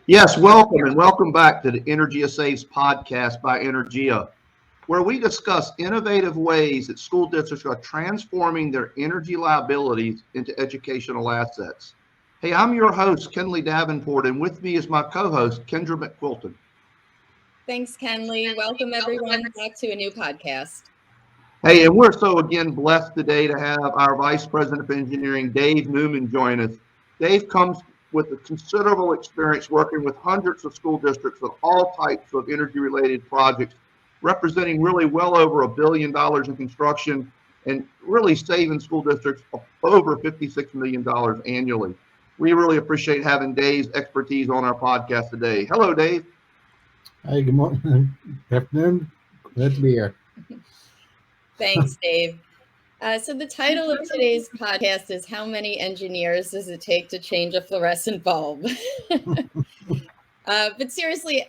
Yes, welcome and welcome back to the EnergiaSaves podcast by Energia, where we discuss innovative ways that school districts are transforming their energy liabilities into educational assets. Hey, I'm your host, Kendley Davenport, and with me is my co-host, Kendra McQuilton. Thanks, Kendley. Welcome, everyone, back to a new podcast. Hey, and we're so again blessed today to have our Vice President of Engineering, Dave Newman, join us. Dave comes with a considerable experience working with hundreds of school districts with all types of energy-related projects, representing really well over $1 billion in construction and really saving school districts over $56 million annually. We really appreciate having Dave's expertise on our podcast today. Hello, Dave. Hi, good morning. Good afternoon. Glad to be here. Thanks, Dave. So the title of today's podcast is How Many Engineers Does It Take to Change a Fluorescent Bulb? But seriously,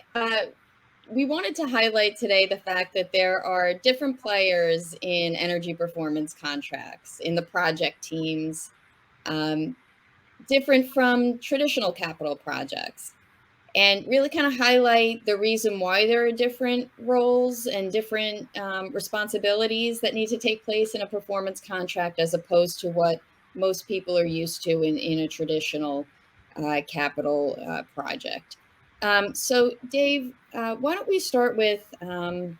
we wanted to highlight today the fact that there are different players in energy performance contracts, in the project teams, different from traditional capital projects. And really kind of highlight the reason why there are different roles and different responsibilities that need to take place in a performance contract as opposed to what most people are used to in a traditional capital project. So Dave, why don't we start with Energia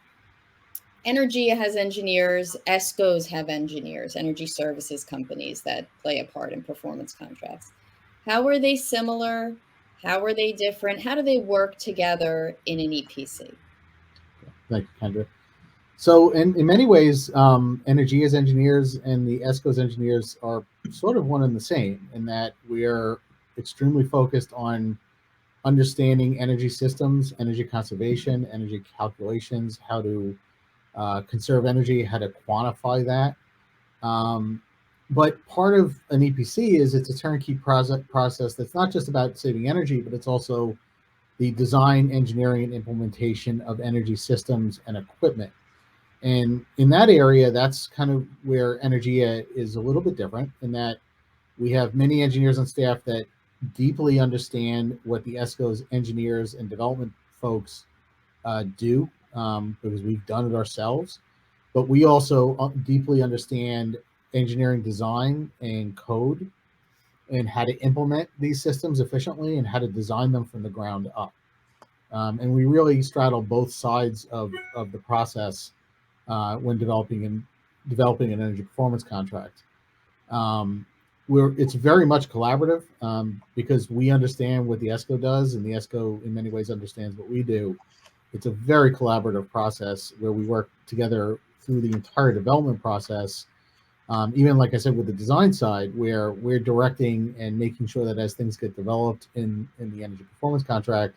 has engineers, ESCOs have engineers, energy services companies that play a part in performance contracts. How are they similar? How are they different? How do they work together in an EPC? Thank you, Kendra. So in many ways, Energia's engineers and the ESCO's engineers are sort of one and the same in that we are extremely focused on understanding energy systems, energy conservation, energy calculations, how to conserve energy, how to quantify that. But part of an EPC is it's a turnkey process that's not just about saving energy, but it's also the design, engineering, and implementation of energy systems and equipment. And in that area, that's kind of where Energia is a little bit different in that we have many engineers on staff that deeply understand what the ESCO's engineers and development folks do because we've done it ourselves. But we also deeply understand engineering design and code and how to implement these systems efficiently and how to design them from the ground up. And we really straddle both sides of the process when developing an energy performance contract. It's very much collaborative because we understand what the ESCO does and the ESCO in many ways understands what we do. It's a very collaborative process where we work together through the entire development process. Even like I said, with the design side, where we're directing and making sure that as things get developed in the energy performance contract,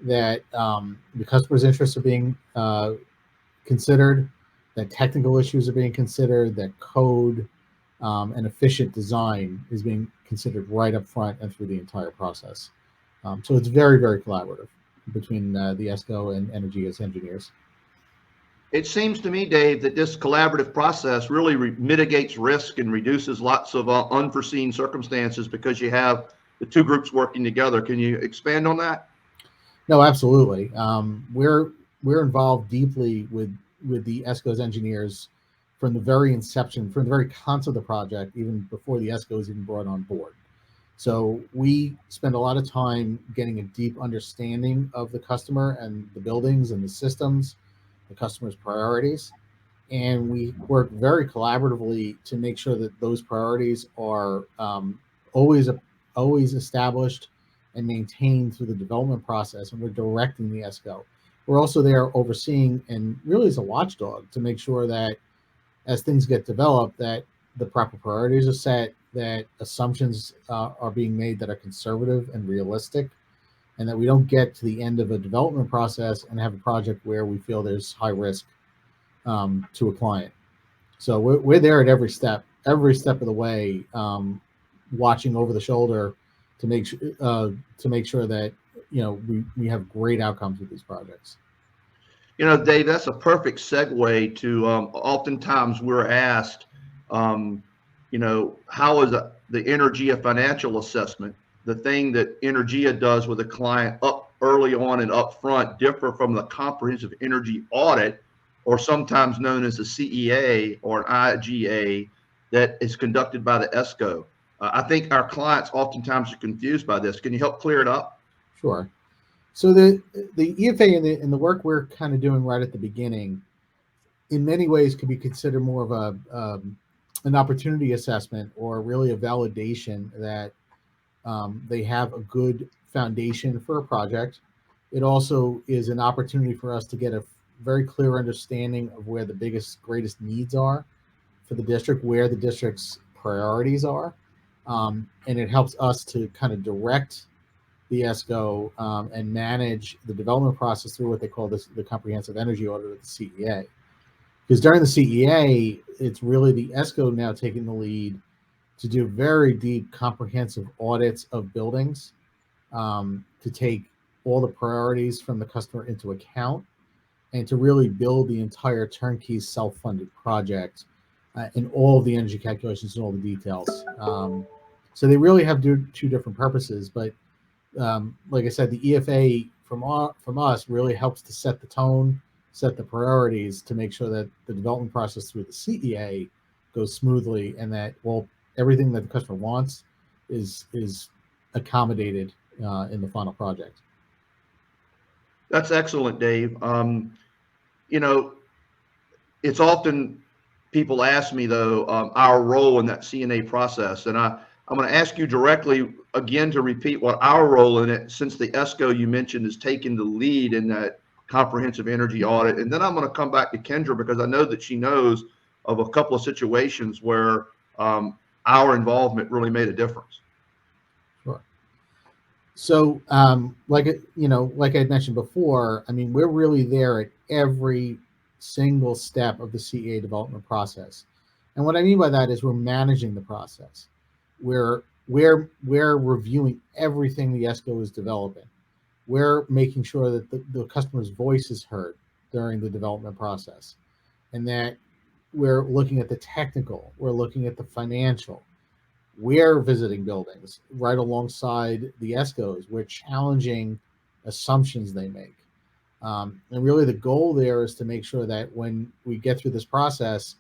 that the customer's interests are being considered, that technical issues are being considered, that code and efficient design is being considered right up front and through the entire process. So it's very, very collaborative between the ESCO and Energia's engineers. It seems to me, Dave, that this collaborative process really mitigates risk and reduces lots of unforeseen circumstances because you have the two groups working together. Can you expand on that? No, absolutely. We're involved deeply with the ESCO's engineers from the very inception, from the very concept of the project, even before the ESCO is even brought on board. So we spend a lot of time getting a deep understanding of the customer and the buildings and the systems, the customer's priorities, and we work very collaboratively to make sure that those priorities are always established and maintained through the development process, and we're directing the ESCO. We're also there overseeing and really as a watchdog to make sure that as things get developed, that the proper priorities are set, that assumptions are being made that are conservative and realistic, and that we don't get to the end of a development process and have a project where we feel there's high risk to a client. So we're there at every step of the way, watching over the shoulder to make sure that we have great outcomes with these projects. Dave, that's a perfect segue to oftentimes we're asked, how is the Energia Financial Assessment, the thing that Energia does with a client up early on and up front differ from the Comprehensive Energy Audit, or sometimes known as a CEA or an IGA, that is conducted by the ESCO? I think our clients oftentimes are confused by this. Can you help clear it up? Sure. So the EFA and the work we're kind of doing right at the beginning, in many ways, can be considered more of an opportunity assessment, or really a validation that they have a good foundation for a project. It also is an opportunity for us to get a very clear understanding of where the greatest needs are for the district, where the district's priorities are. And it helps us to kind of direct the ESCO and manage the development process through what they call the Comprehensive Energy Audit, or the CEA. Because during the CEA, it's really the ESCO now taking the lead to do very deep, comprehensive audits of buildings, to take all the priorities from the customer into account, and to really build the entire turnkey self-funded project in all of the energy calculations and all the details. So they really have two different purposes, but like I said, the EFA from us really helps to set the tone, set the priorities, to make sure that the development process through the CEA goes smoothly, and that everything that the customer wants is accommodated in the final project. That's excellent, Dave. It's often people ask me, though, our role in that CNA process, and I'm going to ask you directly again to repeat what our role in it, since the ESCO you mentioned is taking the lead in that Comprehensive Energy Audit. And then I'm going to come back to Kendra, because I know that she knows of a couple of situations where our involvement really made a difference. Sure. So, like I mentioned before, I mean, we're really there at every single step of the CEA development process. And what I mean by that is we're managing the process. We're reviewing everything the ESCO is developing. We're making sure that the customer's voice is heard during the development process, and that we're looking at the technical, we're looking at the financial. We're visiting buildings right alongside the ESCOs. We're challenging assumptions they make. And really the goal there is to make sure that when we get through this process,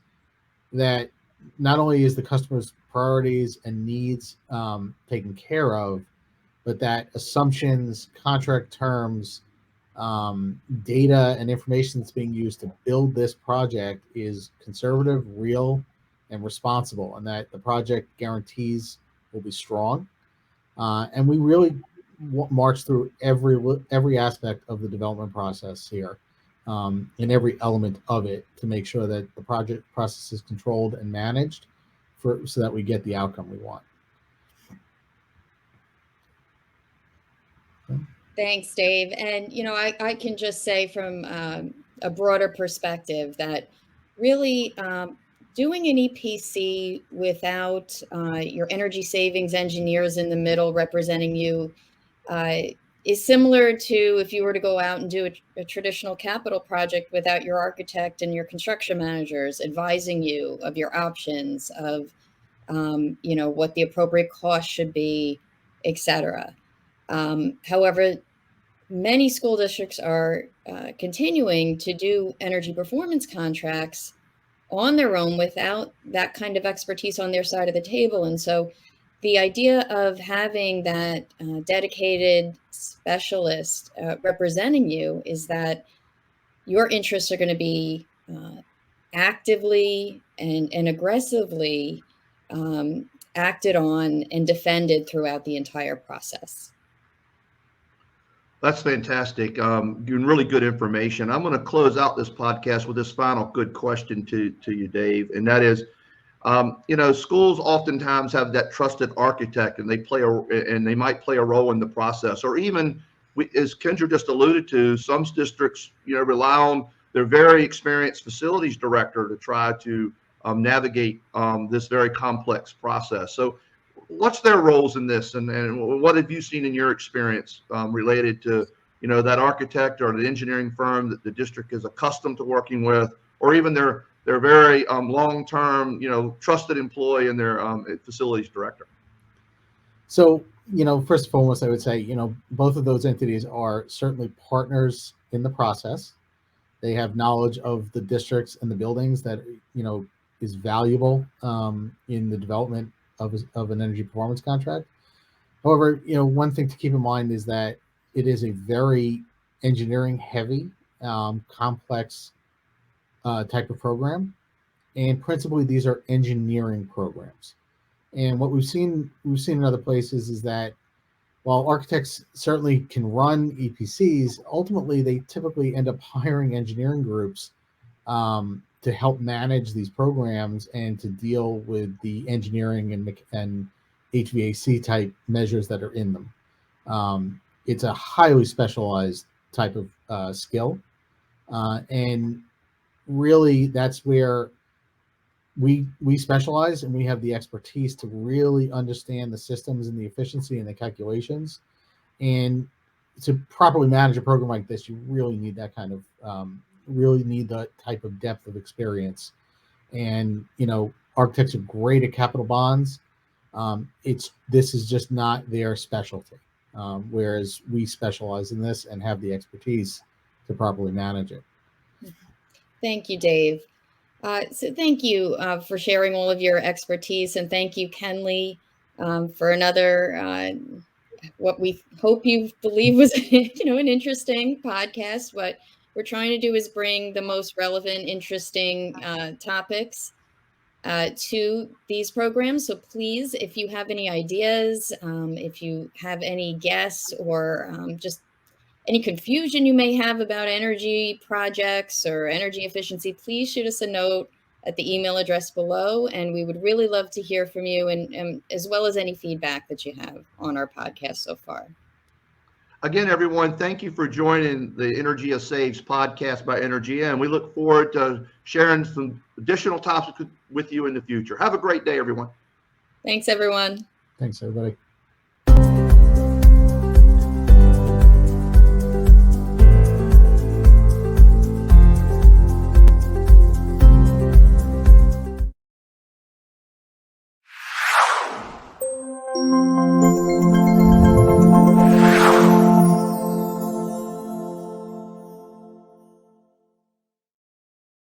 that not only is the customer's priorities and needs taken care of, but that assumptions, contract terms, data and information that's being used to build this project is conservative, real, and responsible, and that the project guarantees will be strong. And we really march through every aspect of the development process here, in every element of it, to make sure that the project process is controlled and managed so that we get the outcome we want. Okay. Thanks, Dave. And, I can just say from a broader perspective that really doing an EPC without your energy savings engineers in the middle representing you is similar to if you were to go out and do a traditional capital project without your architect and your construction managers advising you of your options, of what the appropriate cost should be, etc. However, many school districts are continuing to do energy performance contracts on their own without that kind of expertise on their side of the table. And so the idea of having that dedicated specialist representing you is that your interests are going to be actively and aggressively acted on and defended throughout the entire process. That's fantastic. Giving really good information. I'm going to close out this podcast with this final good question to you, Dave, and that is, schools oftentimes have that trusted architect, and they might play a role in the process, or even, as Kendra just alluded to, some districts, rely on their very experienced facilities director to try to navigate this very complex process. So, what's their roles in this, and what have you seen in your experience related to that architect or the engineering firm that the district is accustomed to working with, or even their very long-term trusted employee and their facilities director? So, first and foremost, I would say, both of those entities are certainly partners in the process. They have knowledge of the districts and the buildings that, is valuable in the development of an energy performance contract. However, one thing to keep in mind is that it is a very engineering heavy, complex type of program. And principally, these are engineering programs. And what we've seen in other places is that while architects certainly can run EPCs, ultimately they typically end up hiring engineering groups to help manage these programs and to deal with the engineering and HVAC type measures that are in them. It's a highly specialized type of skill, and really that's where we specialize, and we have the expertise to really understand the systems and the efficiency and the calculations. And to properly manage a program like this, you really need that kind of really need that type of depth of experience. And architects are great at capital bonds. This is just not their specialty, whereas we specialize in this and have the expertise to properly manage it. Thank you, Dave. So thank you for sharing all of your expertise, and thank you, Kendley, for another what we hope you believe was an interesting podcast. What we're trying to do is bring the most relevant, interesting topics to these programs. So please, if you have any ideas, if you have any guests, or just any confusion you may have about energy projects or energy efficiency, please shoot us a note at the email address below, and we would really love to hear from you, and as well as any feedback that you have on our podcast so far. Again, everyone, thank you for joining the EnergiaSaves podcast by Energia, and we look forward to sharing some additional topics with you in the future. Have a great day, everyone. Thanks, everyone. Thanks, everybody.